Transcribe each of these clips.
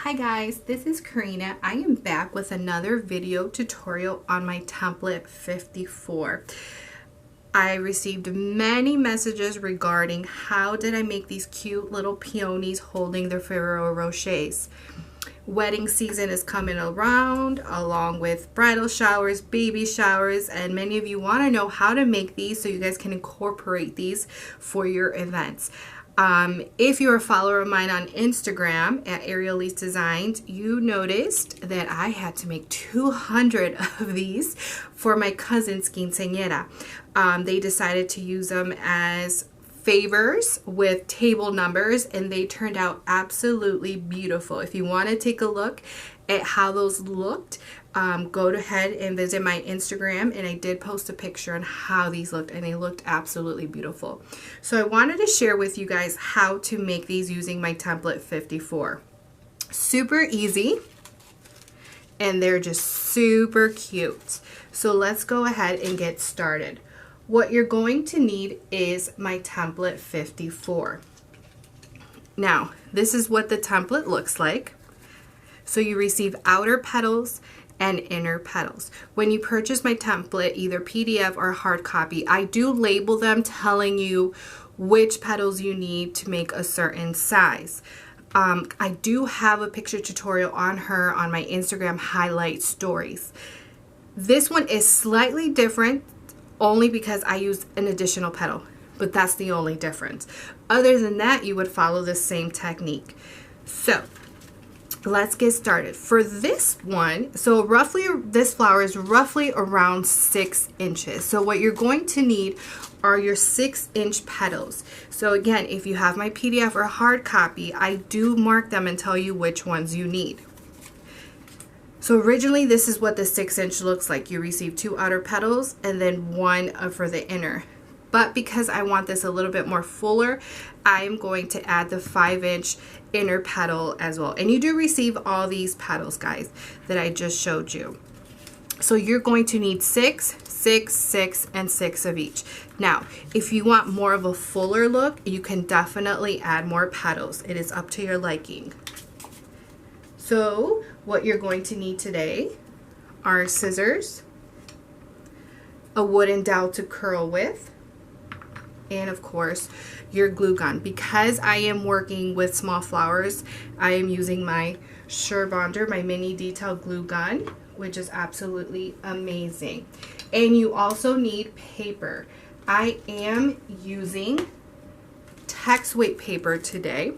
Hi guys, this is Karina. I am back with another video tutorial on my template 54. I received many messages regarding how did I make these cute little peonies holding their Ferrero Rochers. Wedding season is coming around along with bridal showers, baby showers, and many of you want to know how to make these so you guys can incorporate these for your events. If you're a follower of mine on Instagram at Ariel's Designs, you noticed that I had to make 200 of these for my cousin's quinceañera. They decided to use them as favors with table numbers, and they turned out absolutely beautiful. If you want to take a look at how those looked, go ahead and visit my Instagram, and I did post a picture on how these looked, and they looked absolutely beautiful. So I wanted to share with you guys how to make these using my template 54. Super easy, and they're just super cute. So let's go ahead and get started. What you're going to need is my template 54. Now, this is what the template looks like. So you receive outer petals and inner petals. When you purchase my template, either PDF or hard copy, I do label them telling you which petals you need to make a certain size. I do have a picture tutorial on her on my Instagram highlight stories. This one is slightly different only because I used an additional petal, but that's the only difference. Other than that, you would follow the same technique. So let's get started. For this one, so roughly this flower is roughly around 6 inches. So what you're going to need are your 6-inch petals. So again, if you have my PDF or hard copy, I do mark them and tell you which ones you need. So originally this is what the 6-inch looks like. You receive 2 outer petals and then 1 for the inner. But because I want this a little bit more fuller, I'm going to add the 5-inch inner petal as well. And you do receive all these petals, guys, that I just showed you. So you're going to need 6, 6, 6, and 6 of each. Now, if you want more of a fuller look, you can definitely add more petals. It is up to your liking. So what you're going to need today are scissors, a wooden dowel to curl with, and of course your glue gun. Because I am working with small flowers, I am using my Surebonder, my mini detail glue gun, which is absolutely amazing. And you also need paper. I am using text weight paper today,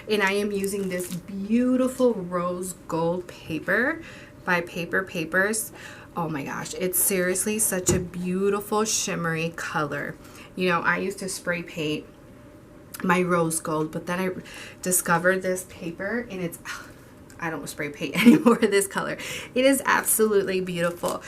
and I am using this beautiful rose gold paper by Paper Papers. Oh my gosh, it's seriously such a beautiful shimmery color. You know, I used to spray paint my rose gold, but then I discovered this paper, and it's, I don't spray paint anymore this color. It is absolutely beautiful.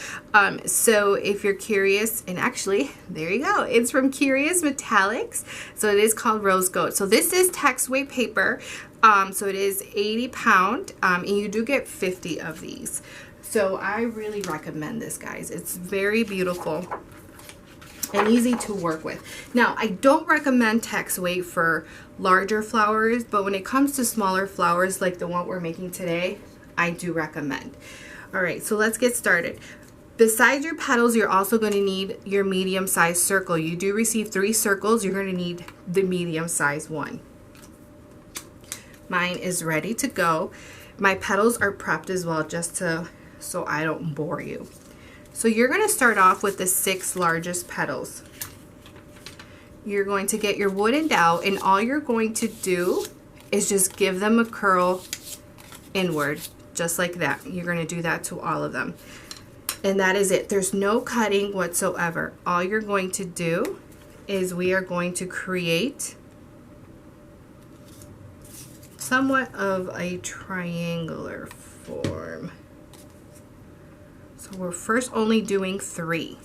So if you're curious, and actually there you go, it's from Curious Metallics, so it is called rose gold. So this is text weight paper, so it is 80 pound, and you do get 50 of these. So I really recommend this, guys. It's very beautiful and easy to work with. Now, I don't recommend text weight for larger flowers, but when it comes to smaller flowers like the one we're making today, I do recommend. All right, so let's get started. Besides your petals, you're also going to need your medium-sized circle. You do receive 3 circles. You're going to need the medium-sized one. Mine is ready to go. My petals are prepped as well, just so I don't bore you. So you're going to start off with the 6 largest petals. You're going to get your wooden dowel, and all you're going to do is just give them a curl inward, just like that. You're going to do that to all of them. And that is it. There's no cutting whatsoever. All you're going to do is we are going to create somewhat of a triangular form. So we're first only doing 3.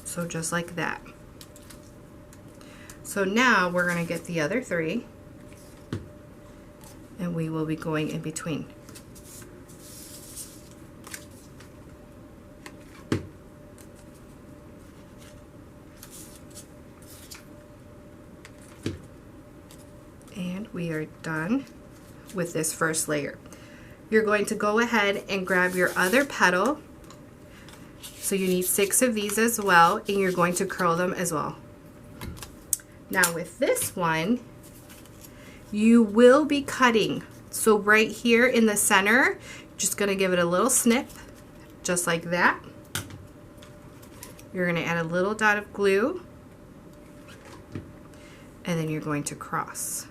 So just like that. So now we're going to get the other 3, and we will be going in between. we are done with this first layer. You're going to go ahead and grab your other petal. So you need 6 of these as well, and you're going to curl them as well. Now with this one, you will be cutting. So right here in the center, just going to give it a little snip, just like that. You're going to add a little dot of glue, and then you're going to cross,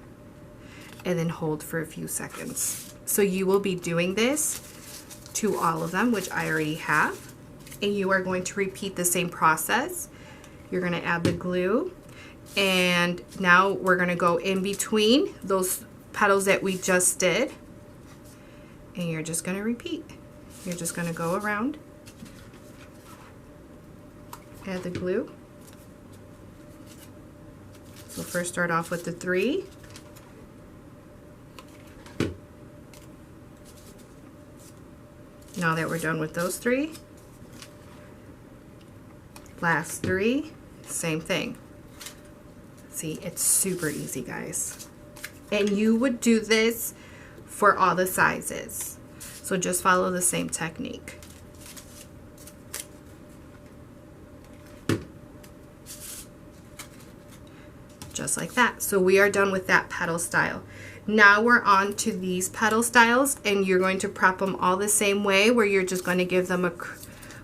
and then hold for a few seconds. So you will be doing this to all of them, which I already have, and you are going to repeat the same process. You're going to add the glue, and now we're going to go in between those petals that we just did, and you're just going to repeat. You're just going to go around, add the glue. So first start off with the 3. Now that we're done with those 3, last 3, same thing. See, it's super easy, guys. And you would do this for all the sizes. So just follow the same technique. Just like that. So we are done with that petal style. Now we're on to these petal styles, and you're going to prep them all the same way, where you're just going to give them a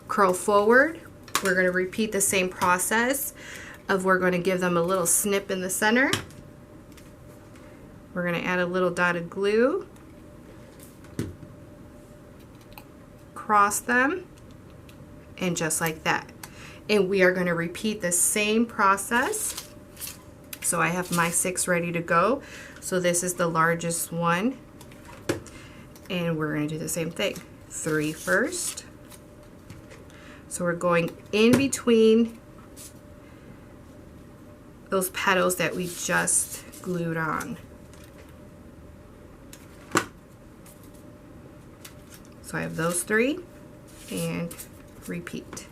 curl forward. We're going to repeat the same process of we're going to give them a little snip in the center. We're going to add a little dot of glue, cross them, and just like that. And we are going to repeat the same process. So I have my 6 ready to go. So this is the largest one, and we're going to do the same thing. 3 first. So we're going in between those petals that we just glued on. So I have those 3, and repeat.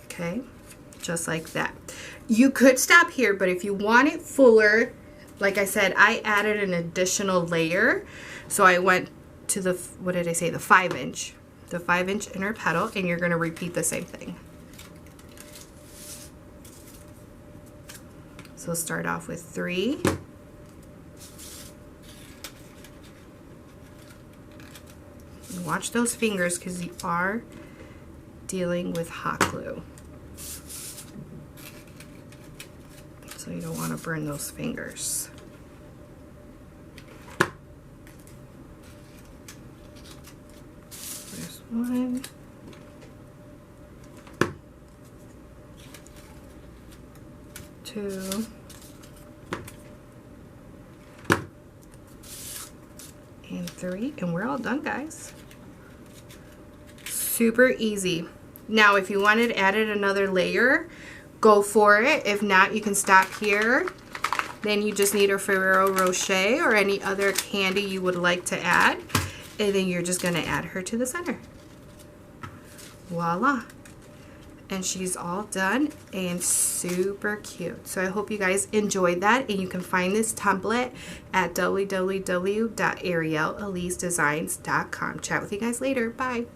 Okay, just like that. You could stop here, but if you want it fuller, like I said, I added an additional layer. So I went to the, what did I say, the 5-inch. The 5-inch inner petal, and you're going to repeat the same thing. So start off with 3. And watch those fingers, because you are dealing with hot glue. So you don't want to burn those fingers. There's 1. 2. And 3. And we're all done, guys. Super easy. Now, if you wanted to add another layer, go for it. If not, you can stop here. Then you just need a Ferrero Rocher or any other candy you would like to add. And then you're just going to add her to the center. Voila. And she's all done and super cute. So I hope you guys enjoyed that. And you can find this template at www.arielelisedesigns.com. Chat with you guys later. Bye.